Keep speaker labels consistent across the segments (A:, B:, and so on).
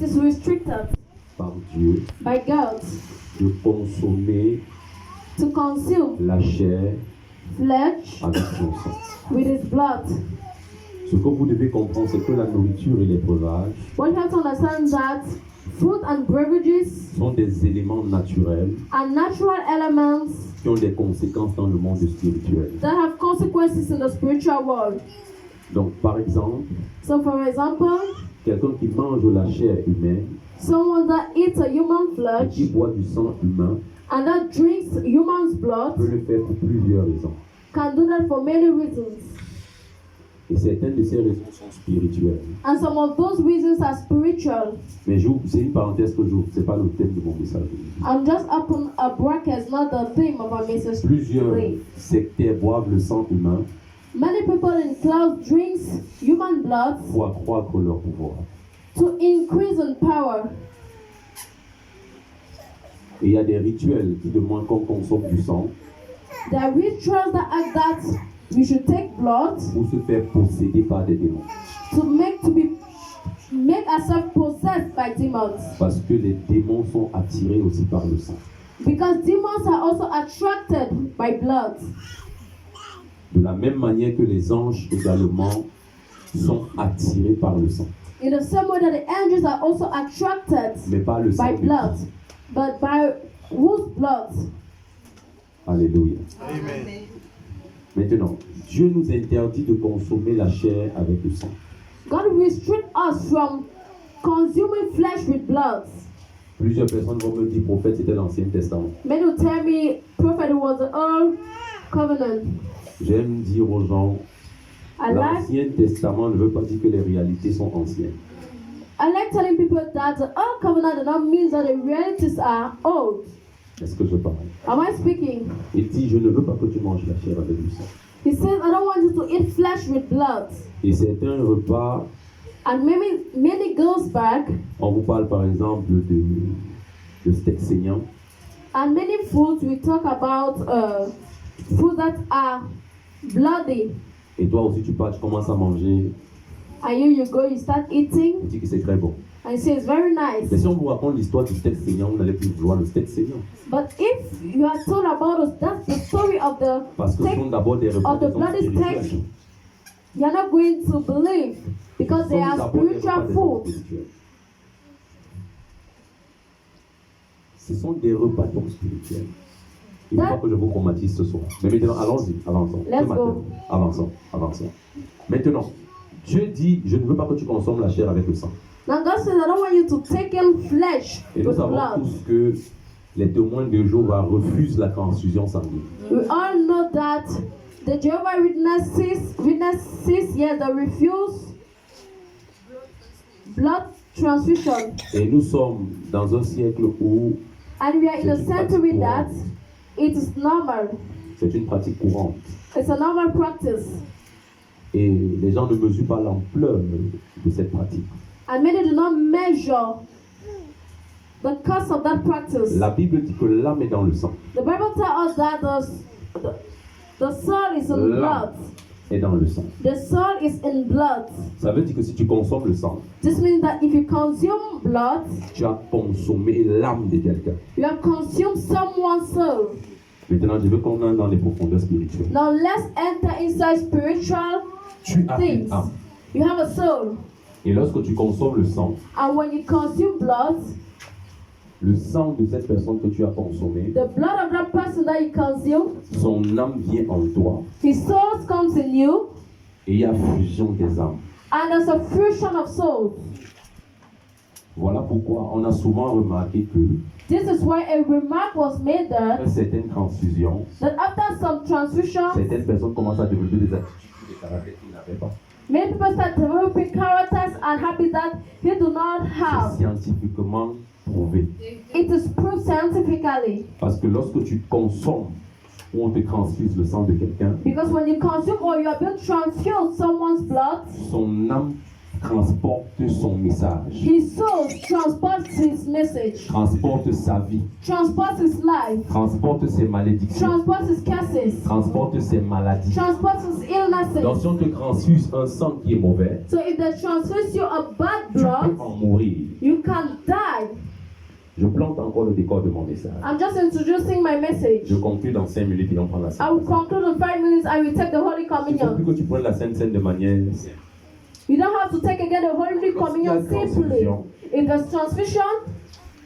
A: is restricted
B: par Dieu
A: by God
B: de consommer
A: to consume
B: la chair
A: flesh
B: avec son sang.
A: with his blood.
B: Ce que vous devez comprendre, c'est que la nourriture et les breuvages
A: What you have to understand that food and beverages
B: sont des éléments naturels
A: are natural elements
B: qui ont des conséquences dans le monde spirituel.
A: that have consequences in the spiritual world.
B: Donc, par exemple,
A: So for example,
B: quelqu'un qui mange la chair humaine
A: someone that eats a human
B: et
A: flesh
B: qui boit du sang humain
A: and that drinks human's blood
B: peut le faire pour plusieurs raisons.
A: can do that for many reasons.
B: Et certaines de ces raisons sont spirituelles.
A: And some of those reasons are spiritual.
B: Mais c'est une parenthèse que j'ouvre, ce n'est pas le thème de mon message.
A: I'm just open a bracket, not the theme of our message
B: Plusieurs
A: today.
B: sectaires boivent le sang humain
A: Many people in clouds drinks human blood
B: pour accroître leur pouvoir.
A: to increase in power.
B: Et il y a des rituels qui demandent qu'on consomme du sang
A: There are rituals that act that we should take blood
B: pour se faire posséder par des démons.
A: to make ourselves possessed by demons.
B: Parce que les démons sont attirés aussi par le sang.
A: Because demons are also attracted by blood.
B: De la même manière que les anges également sont attirés par le sang.
A: In the same way that the angels are also attracted
B: Mais pas le sang
A: by
B: de
A: blood.
B: Christ.
A: But by whose blood?
B: Alléluia.
C: Amen.
B: Maintenant, Dieu nous interdit de consommer la chair avec le sang.
A: God restrict us from consuming flesh with blood.
B: Plusieurs personnes vont me dire, prophète, c'était l'Ancien Testament.
A: Many will tell me, prophet, it was the old covenant.
B: J'aime dire aux gens,
A: I like
B: l'Ancien Testament ne veut pas dire que les réalités sont anciennes.
A: telling people that the old covenant does not mean that the realities are old.
B: Est-ce que je parle?
A: Am I speaking?
B: Il dit, je ne veux pas que tu manges la chair avec du sang.
A: He says, I don't want you to eat flesh with blood.
B: Et certains repas,
A: And many goes back,
B: on vous parle par exemple de steak saignant.
A: and many foods we talk about foods that are bloody.
B: Et toi aussi tu pars, tu commences à manger,
A: And you go, you start
B: tu
A: eating,
B: dis que c'est très bon.
A: and you say it's very
B: Mais
A: nice.
B: si on vous raconte l'histoire du steak saignant, vous n'allez plus vouloir le steak saignant.
A: But if you are told about us, that's the story of the
B: Parce que ce
A: steak,
B: sont d'abord des repas
A: of the
B: qui sont
A: bloody
B: spirituels.
A: steak. You're not going to believe because
B: Ce
A: they
B: sont
A: are
B: d'abord des
A: spiritual
B: repas
A: food.
B: spirituels. Ce sont des repas donc spirituels. Il ne faut pas que je vous traumatise ce soir. Mais maintenant, allons-y, avançons.
A: Let's
B: Ce matin,
A: go.
B: avançons. Maintenant, Dieu dit, je ne veux pas que tu consommes la chair avec le sang.
A: Now God says, I don't want you to take in flesh
B: Et nous
A: with
B: savons
A: blood.
B: tous que les témoins de Jéhovah refusent la transfusion sanguine.
A: We all know that the Jehovah Witnesses, yes, they refuse blood transfusion.
B: Et nous sommes dans un siècle où
A: And we are in a century that it is normal.
B: c'est une pratique courante.
A: It's a normal practice.
B: Et les gens ne mesurent pas l'ampleur de cette pratique.
A: And many do not measure the cost of that practice.
B: La Bible dit que l'âme est dans le sang.
A: The Bible tells us that the soul is in
B: L'âme
A: blood.
B: est dans le sang.
A: The soul is in blood.
B: Ça veut dire que si tu consommes le sang,
A: This means that if you consume blood,
B: tu as consommé l'âme de quelqu'un.
A: you have consumed someone's soul.
B: Maintenant, je veux qu'on entre dans les profondeurs spirituelles.
A: Now let's enter inside spiritual
B: Tu as
A: things.
B: une âme.
A: You have a soul.
B: Et lorsque tu consommes le sang,
A: And when you consume blood,
B: le sang de cette personne que tu as consommé,
A: the blood of that person that you consume,
B: son âme vient en toi.
A: his soul comes in you,
B: Et il y a fusion des âmes.
A: and there's a fusion of souls.
B: Voilà pourquoi on a souvent remarqué que
A: This is why a remark was made
B: après
A: that,
B: certaines transfusions,
A: that after some transfusion,
B: certaines personnes commencent à développer des attitudes, des caractères qu'ils n'avaient pas.
A: many people start developing characters and habits that they do not
B: C'est
A: have.
B: scientifiquement prouvé.
A: It is proved scientifically.
B: Parce que lorsque tu consommes ou on te transfuse le sang de quelqu'un,
A: Because when you consume or you have been transfused someone's blood,
B: son âme transporte son message,
A: his soul transports his message,
B: transporte sa vie,
A: transports his life,
B: transporte ses malédictions,
A: transports his curses,
B: transporte ses maladies.
A: transports his illnesses.
B: Donc si on te transfuse un sang qui est mauvais,
A: So if they transfuse you a bad
B: tu
A: blood,
B: peux en mourir.
A: you can
B: Je plante encore le décor de mon message.
A: I'm just introducing my message.
B: Je conclue dans 5 minutes et on prend la
A: I
B: Sainte
A: will
B: Seine.
A: conclude in 5 minutes. I will take the Holy
B: Il ne faut plus
A: Communion.
B: que tu prennes la Sainte Seine de manière simple.
A: You don't have to take again the Holy Communion simply. If there's transfusion,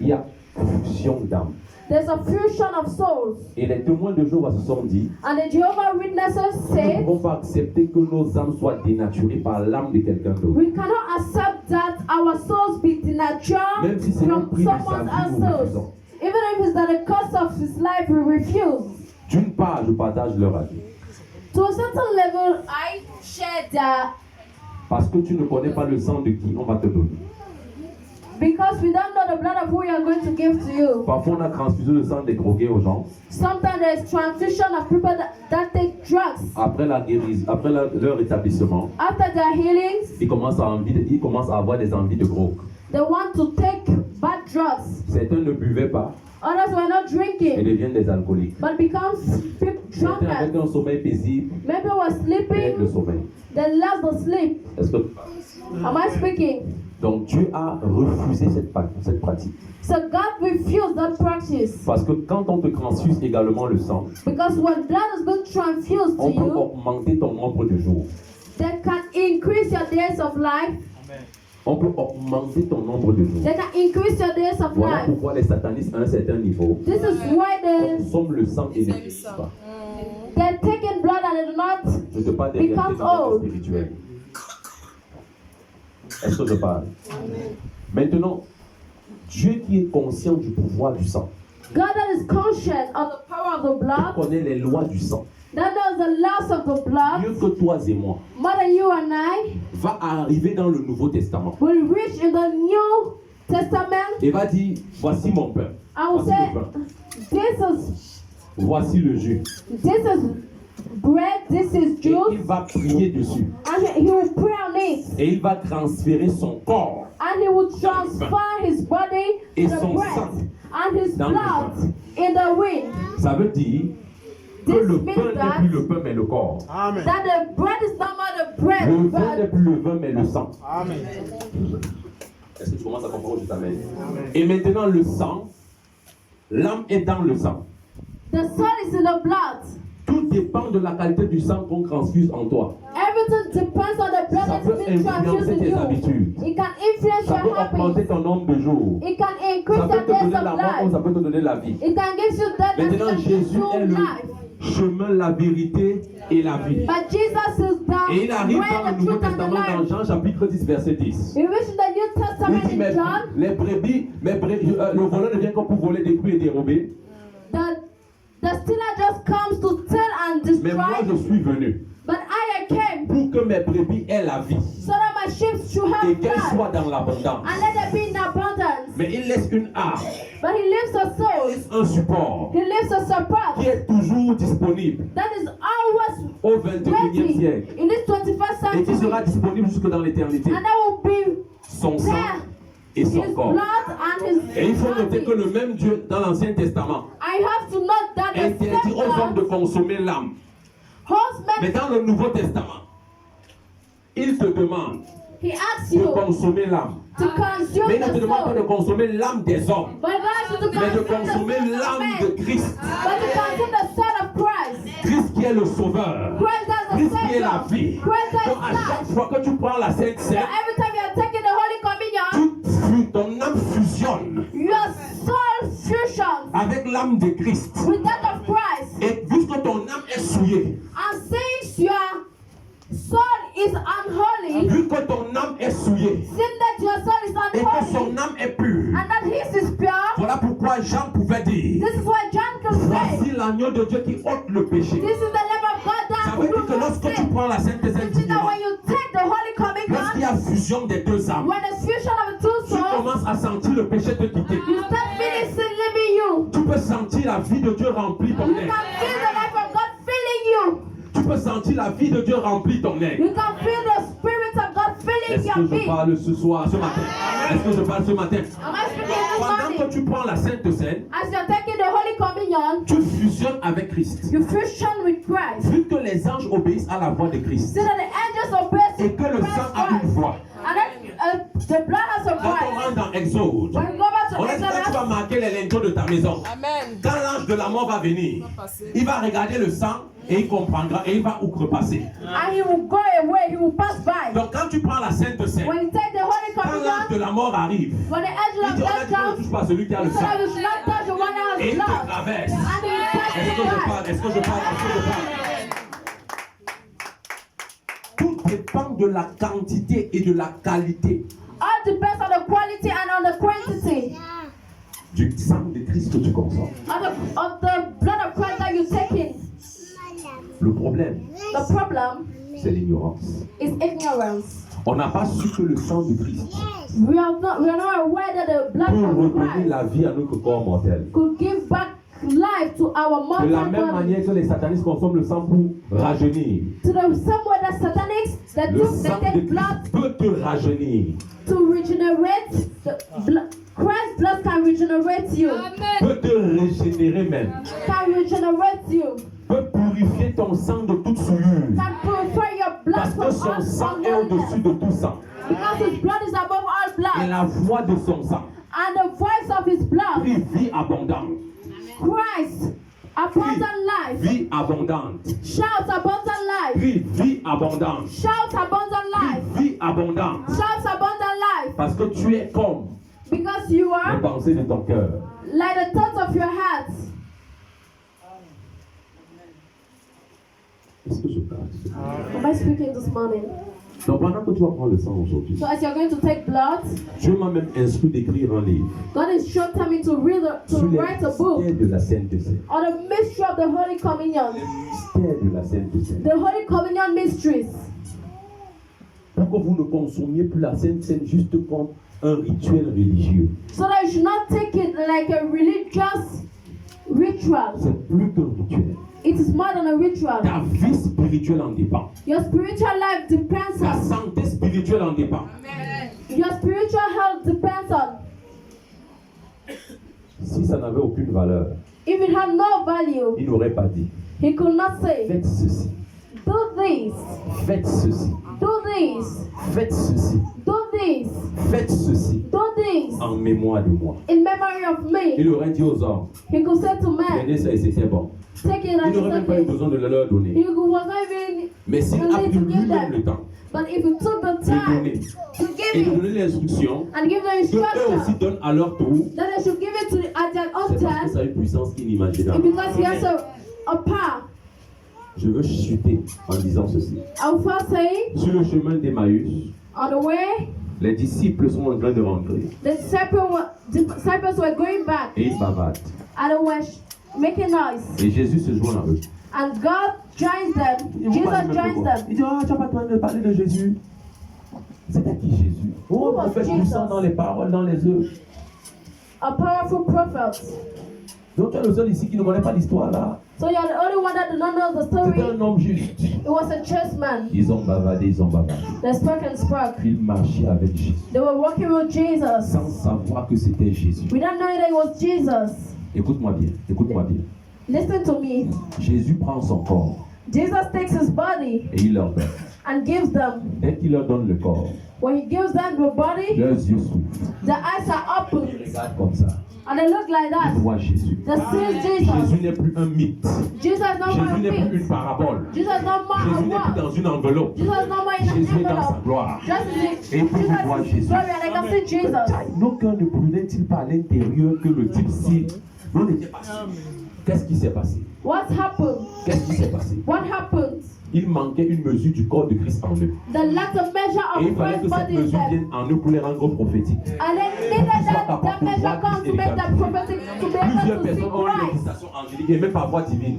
B: Il y a fusion d'âme.
A: there's a fusion of souls.
B: Et les témoins de Jéhovah se sont dit,
A: And the Jehovah Witnesses
B: nous ne
A: say,
B: pouvons pas accepter que nos âmes soient dénaturées par l'âme de quelqu'un d'autre.
A: we cannot accept that our souls be denatured
B: Même si c'est le
A: from
B: prix de sa
A: someone
B: vie,
A: else's
B: nous
A: souls.
B: refusons.
A: Even if it's at the cost of his life, we refuse.
B: D'une part, je partage leur avis.
A: To a certain level, I share that
B: Parce que tu ne connais pas le sang de qui on va te donner.
A: because we don't know the blood of who we are going to give to you.
B: Parfois, on a transfusé le sang des drogués aux gens.
A: Sometimes there's transfusion of people that take drugs.
B: Après la guérison, après leur établissement,
A: After their healings,
B: ils commencent à avoir des envies de drogue.
A: they want to take bad drugs.
B: Certains ne buvaient pas
A: Others were not
B: et
A: drinking,
B: deviennent des alcooliques.
A: but becomes
B: Certains avec
A: drunkards.
B: un sommeil paisible
A: Maybe were
B: perdent le
A: sleeping,
B: sommeil.
A: they lost the sleep.
B: Est-ce que...
A: Am I speaking?
B: Donc Dieu a refusé cette pratique.
A: So God refused that practice.
B: Parce que quand on te transfuse également le sang,
A: Because when blood has been transfused to
B: on peut
A: you,
B: augmenter ton nombre de jours.
A: they can increase your days of life.
B: On peut augmenter ton nombre de jours.
A: They can increase your days of
B: Voilà
A: life.
B: pourquoi les satanistes à un certain niveau
A: This is why
B: consomment le sang et ne vieillissent pas.
A: they're taking blood and they do not.
B: Je te parle des réalités
A: Becomes
B: dans le
A: old.
B: spirituel. Est-ce que je parle? Maintenant, Dieu qui est conscient du pouvoir du sang,
A: God that is conscious of the power of the blood,
B: connaît les lois du sang,
A: that knows the laws of the blood,
B: mieux que toi et moi,
A: more than you and I,
B: va arriver dans le Nouveau Testament
A: will reach in the New Testament
B: et va dire, voici mon peuple,
A: and will
B: voici
A: say,
B: le pain,
A: This
B: voici le jus.
A: is bread, this is
B: Et il
A: juice,
B: va prier dessus.
A: and he will pray on it,
B: Et il va transférer son corps
A: and he will transfer his body
B: Et
A: to the
B: son
A: bread
B: sang
A: and his
B: dans le
A: blood
B: vin.
A: in the wind.
B: Ça veut dire que
A: This
B: le
A: means
B: pain
A: that-
B: n'est plus le pain mais le corps.
C: Amen.
A: That the bread is not more the bread,
B: Le vin n'est
A: but
B: plus le vin mais le sang.
C: Amen.
B: Est-ce que tu commences à comprendre où je t'amène? Et maintenant le sang, l'âme est dans le sang.
A: the soul is in the blood.
B: Tout dépend de la qualité du sang qu'on transfuse en toi.
A: Everything depends on the blood
B: Ça
A: that's
B: peut
A: been transfused
B: influencer
A: in
B: tes
A: you.
B: habitudes.
A: It can influence
B: Ça peut
A: your
B: augmenter
A: habits.
B: ton nombre de jours.
A: It can increase
B: Ça peut
A: your
B: te
A: days
B: donner
A: of
B: la mort comme ça
A: life.
B: peut te donner la vie.
A: It can give you that
B: Maintenant Jésus est le
A: life.
B: chemin, la vérité et la vie.
A: But Jesus is the
B: Et il arrive dans
A: way,
B: le
A: the
B: Nouveau
A: truth, and the
B: Testament dans
A: life.
B: Jean chapitre 10 verset 10.
A: We reach the New
B: Il
A: Testament
B: dit,
A: in John.
B: les brebis, le voleur ne vient que pour voler, détruire et dérober.
A: The stealer just comes to steal and
B: Mais moi je
A: destroy.
B: suis venu
A: But I came
B: pour que mes brebis aient la vie
A: so that my sheep should
B: et
A: have
B: qu'elles
A: life.
B: soient dans l'abondance.
A: And let there be in abundance.
B: Mais il laisse une arme,
A: But he leaves a soul.
B: un support
A: He leaves a support
B: qui est toujours disponible
A: that is always
B: au 21e
A: ready
B: siècle
A: in this 21st
B: et qui sera
A: century.
B: disponible jusque dans l'éternité.
A: And that will be
B: Son sang
A: there.
B: et
A: His
B: son corps.
A: blood and his
B: Et il faut noter
A: body.
B: que le même Dieu dans l'Ancien Testament
A: I have to note that the
B: interdit
A: same
B: aux hommes de
A: God
B: consommer l'âme.
A: holds
B: Mais
A: men.
B: dans le Nouveau Testament, il te demande
A: He asks
B: de
A: you
B: consommer l'âme.
A: to consume
B: Mais il ne te
A: the
B: demande pas de
A: soul.
B: consommer l'âme des hommes,
A: But he asks you to
B: mais de
A: consume the
B: consommer
A: soul of
B: l'âme
A: men.
B: de Christ.
A: But to consume the soul of Christ.
B: Christ qui est le sauveur.
A: Christ as the
B: Christ qui est la
A: Savior.
B: vie.
A: Christ as
B: Donc à chaque
A: life.
B: fois que tu prends la Sainte
A: So
B: Seine,
A: every time you are taking the Holy Communion,
B: ton âme fusionne
A: your soul fusions
B: avec l'âme de Christ.
A: with that of Christ.
B: Et puisque ton âme est souillée,
A: And since your soul is unholy,
B: vu que ton âme est souillée
A: since that your soul is
B: et que
A: unholy,
B: son âme est pure,
A: and that his is pure,
B: voilà pourquoi Jean pouvait dire,
A: this is why John can
B: voici
A: say,
B: l'agneau de Dieu qui ôte le péché.
A: this is the Lamb of God
B: Ça
A: that
B: veut dire que
A: removes
B: lorsque tu
A: sin.
B: prends la Sainte Seine,
A: This is that when you take the Holy
B: lorsqu'il y
A: Communion,
B: a fusion des deux âmes,
A: when the fusion of the two
B: tu
A: souls,
B: commences à sentir le péché te quitter.
A: you start feeling sin leaving you.
B: Tu peux sentir la vie de Dieu remplir ton
A: You
B: être.
A: can feel the life of God filling you.
B: Tu peux sentir la vie de Dieu remplir ton être.
A: You can feel the Spirit of God filling
B: Est-ce
A: your
B: que je
A: being.
B: parle ce soir, ce matin? Est-ce que je parle ce matin?
A: Am I speaking this
B: Pendant que
A: morning?
B: tu prends la Sainte Seine,
A: As you're taking the Holy Communion,
B: tu fusionnes avec Christ.
A: you fusion with Christ.
B: Vu que les anges obéissent à la voix de Christ
A: So that the angels obey
B: et que le sang a une
A: Christ.
B: voix.
A: And then the blood has a
B: Quand on
A: voice.
B: rentre dans Exode,
A: When we go back
B: On est quand tu vas marquer les linteaux de ta maison.
C: Amen.
B: Quand l'ange de la mort va venir, il va regarder le sang et il comprendra et il va outrepasser.
A: And he will go away, he will pass by.
B: Donc quand tu prends la Sainte Seine,
A: When you take the Holy
B: quand l'ange
A: Communion,
B: de la mort arrive,
A: when the angel
B: il
A: of
B: dit
A: death
B: on ne
A: comes,
B: touche pas celui qui a le
A: he said,
B: sang.
A: "I will not touch the one that
B: Et
A: has
B: il te
A: blood."
B: traverse.
A: And he will pass
B: Est-ce que
A: you
B: je
A: by.
B: parle? Est-ce que je parle? Est-ce que je parle? Tout dépend de la quantité et de la qualité
A: All depends on the quality and on the quantity
B: du sang de Christ que tu consommes.
A: of the blood of Christ that you take in.
B: Le problème,
A: The problem
B: c'est l'ignorance.
A: is ignorance.
B: On n'a pas su que le sang de Christ
A: We are not aware that the blood
B: peut
A: of
B: redonner
A: Christ
B: la vie à notre corps mortel.
A: could give back life to our
B: De la
A: mortal
B: même
A: body.
B: manière que les satanistes consomment le sang pour rajeunir,
A: To the same way that satanics that
B: le
A: took
B: sang
A: they
B: de
A: take blood
B: Christ peut te rajeunir,
A: to regenerate the blood. Christ's blood can regenerate you.
B: peut te régénérer même,
A: Can regenerate you.
B: peut purifier ton sang de toute souillure.
A: Can purify your blood
B: Parce
A: from
B: que son
A: all
B: sang est au-dessus
A: ungodliness.
B: de tout sang.
A: Because his blood is above all
B: Et
A: blood.
B: la voix de son sang
A: And the voice of his blood,
B: crie vie abondante.
A: Christ, abundant life.
B: Vie abondante.
A: Shout abundant life.
B: Crie vie abondante.
A: Shout abundant life.
B: Vie abondante.
A: Shout abundant life.
B: Parce que tu es comme
A: Because you
B: les
A: are
B: pensées de ton cœur.
A: like the thoughts of your heart.
B: Est-ce que je parle?
A: Am I speaking this morning?
B: Donc pendant que tu vas prendre le sang aujourd'hui,
A: So as you're going to take blood,
B: Dieu m'a même instruit d'écrire un livre
A: God is showing me to
B: sur les
A: write a book
B: mystères de la Sainte Seine.
A: on the mystery of the Holy Communion.
B: Les mystères de la Sainte Seine.
A: The Holy Communion mysteries.
B: Pour que vous ne consommiez plus la Sainte Seine juste comme un rituel religieux.
A: So that you should not take it like a religious ritual.
B: C'est plus qu'un rituel.
A: It is more than a ritual.
B: Ta vie spirituelle en dépend.
A: Your spiritual life depends
B: Ta
A: on.
B: santé spirituelle en dépend.
A: Your spiritual health depends on.
B: Si ça n'avait aucune valeur,
A: If it had no value,
B: il n'aurait pas dit
A: he could not say,
B: faites ceci,
A: do this,
B: faites ceci,
A: do this,
B: faites ceci,
A: do this,
B: faites ceci
A: do this,
B: en mémoire de moi.
A: in memory of
B: Il
A: me.
B: aurait dit aux hommes,
A: He could say to men,
B: prenez ça et c'était bon.
A: take it
B: Il
A: and
B: n'aurait même pas eu
A: it's okay.
B: besoin de le leur donner.
A: He was not even,
B: Mais s'il a pris lui-même le temps
A: but if you took the
B: de
A: time
B: donner
A: to
B: et
A: give
B: de
A: it
B: donner l'instruction,
A: and give the
B: que eux aussi
A: instruction,
B: donnent à leur tour,
A: then they should give it to at their own
B: c'est parce que
A: time,
B: ça a une puissance inimaginable.
A: because he has a power.
B: Je veux chuter en disant ceci.
A: I will first say,
B: Sur le chemin d'Emmaüs,
A: on the way,
B: les disciples sont en train de rentrer
A: the disciples were going back
B: et ils bavardent.
A: and they were making noise.
B: Et Jésus se joint à eux.
A: And God joins them.
B: Ils vont parler
A: Jesus
B: même de
A: joins
B: quoi?
A: them.
B: Il dit, ah, tu n'as pas besoin de parler de Jésus. C'est à qui Jésus? Oh,
A: Who was
B: prophète
A: Jesus?
B: puissant dans les paroles, dans les œuvres.
A: A powerful prophet.
B: Donc tu es le seul ici qui ne connaît pas l'histoire là.
A: So you're the only one that do not know the
B: C'était
A: story.
B: un homme juste.
A: It was a chess man.
B: Ils ont bavardé, ils ont bavardé.
A: They spoke and spoke.
B: Ils marchaient avec Jésus.
A: They were walking with Jesus.
B: Sans savoir que c'était Jésus.
A: Without knowing that it was Jesus.
B: Écoute-moi bien, écoute-moi bien.
A: Listen to me.
B: Jésus prend son corps
A: Jesus takes his body
B: et il leur donne.
A: and gives them.
B: Dès qu'il leur donne le corps,
A: When he gives them the body,
B: leurs yeux s'ouvrent.
A: the eyes are
B: Ils
A: opened
B: regardent comme ça.
A: and they look like
B: Ils
A: that.
B: voient Jésus.
A: They see Jesus.
B: Jésus n'est plus un mythe.
A: Jesus is no more
B: Jésus
A: a
B: n'est plus
A: myth.
B: une parabole.
A: Jesus is no more
B: Jésus
A: a
B: n'est plus
A: word.
B: dans une enveloppe.
A: Jesus is no more in an
B: Jésus est dans sa
A: envelope.
B: gloire.
A: Jesus
B: Et puis vous voyez
A: is
B: Jésus.
A: glory and I can see Jesus.
B: Nos cœurs ne brûlaient-ils pas à l'intérieur que le type ci n'était pas sûr? Qu'est-ce qui s'est passé?
A: What happened?
B: Qu'est-ce qui s'est passé?
A: What happened?
B: Il manquait une mesure du corps de Christ en eux.
A: The latter measure
B: Et il
A: of
B: fallait que
A: Christ's
B: cette
A: body in
B: mesure
A: them.
B: vienne en eux pour les rendre prophétiques.
A: And then needed that measure comes to make them prophetic, to be
B: Plusieurs
A: able to see
B: personnes ont eu des
A: Christ.
B: visitations angéliques et même parfois divines.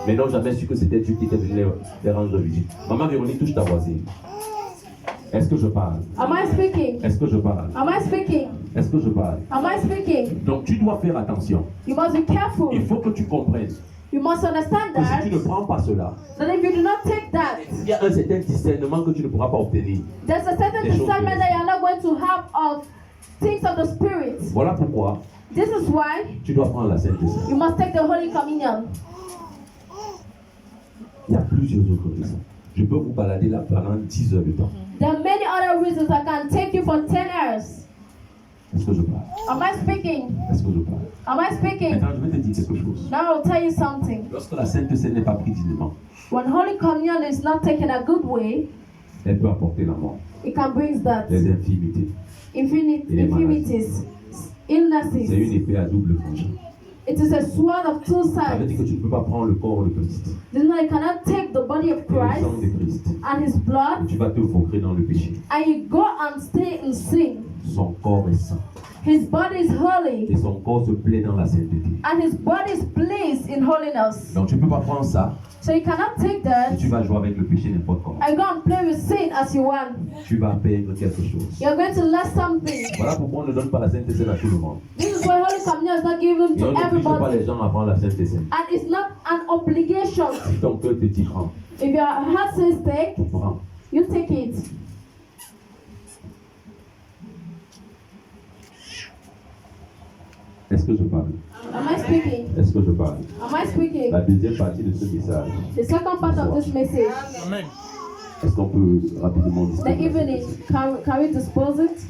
B: Mais n'ont jamais su que c'était Dieu qui était venu les rendre visibles. Maman Véronique, touche ta voisine. Est-ce que je parle?
A: Am I speaking?
B: Est-ce que je parle?
A: Am I speaking?
B: Est-ce que je parle?
A: Am I speaking?
B: Donc tu dois faire attention.
A: You must be careful.
B: Il faut que tu comprennes
A: You must understand
B: que si
A: that,
B: tu ne prends pas cela,
A: that if you do not take that,
B: il y a un certain discernement que tu ne pourras pas obtenir.
A: there's a certain
B: Des choses
A: discernment
B: de-
A: that you're not going to have of things of the Spirit.
B: Voilà pourquoi
A: This is why
B: tu dois prendre la Sainte Seine.
A: you must take the Holy Communion.
B: Il y a plusieurs autres raisons. Je peux vous balader là pendant 10 heures de temps.
A: There are many other reasons I can take you for 10 hours.
B: Est-ce que je parle?
A: Am I speaking?
B: Est-ce que je parle?
A: Am I speaking?
B: Maintenant, je vais te dire quelque chose.
A: Now I'll tell you something.
B: Lorsque la Sainte Seine n'est pas prise dignement,
A: When Holy Communion is not taken a good way,
B: elle peut apporter la mort,
A: it can bring that
B: les infimités.
A: infirmities,
B: C'est une
A: illnesses.
B: épée à double tranchant.
A: It is a sword of two
B: Ça veut dire
A: sides.
B: que tu ne peux pas prendre le corps de Christ
A: You know, you cannot take the body of
B: et le
A: Christ
B: sang de Christ
A: and his
B: et
A: blood
B: tu vas te vaucrer dans le péché.
A: and you go and stay in sin.
B: Son corps est saint
A: His body is
B: et
A: holy
B: son corps se plaît dans la sainteté.
A: and his body is pleased in holiness.
B: Donc tu ne peux pas prendre ça
A: So you cannot take
B: et
A: that
B: tu vas jouer avec le péché n'importe comment.
A: and go and play with sin as you want.
B: Tu vas perdre quelque chose.
A: You're going to lose something.
B: Voilà pourquoi on ne donne pas la Sainte Seine à tout le monde.
A: This is why Holy Communion is not given
B: Et on
A: to
B: n'oblige pas
A: everybody.
B: les gens à prendre la Sainte Seine.
A: And it's not an obligation.
B: Si ton cœur te dit prends,
A: If your heart says take,
B: tu prends.
A: you take it.
B: Est-ce que je parle?
A: Am I speaking?
B: Est-ce que je parle?
A: Am I speaking?
B: La deuxième partie de ce message,
A: The second part of this message,
B: est-ce qu'on peut rapidement
A: the
B: discuter?
A: evening, can we dispose it?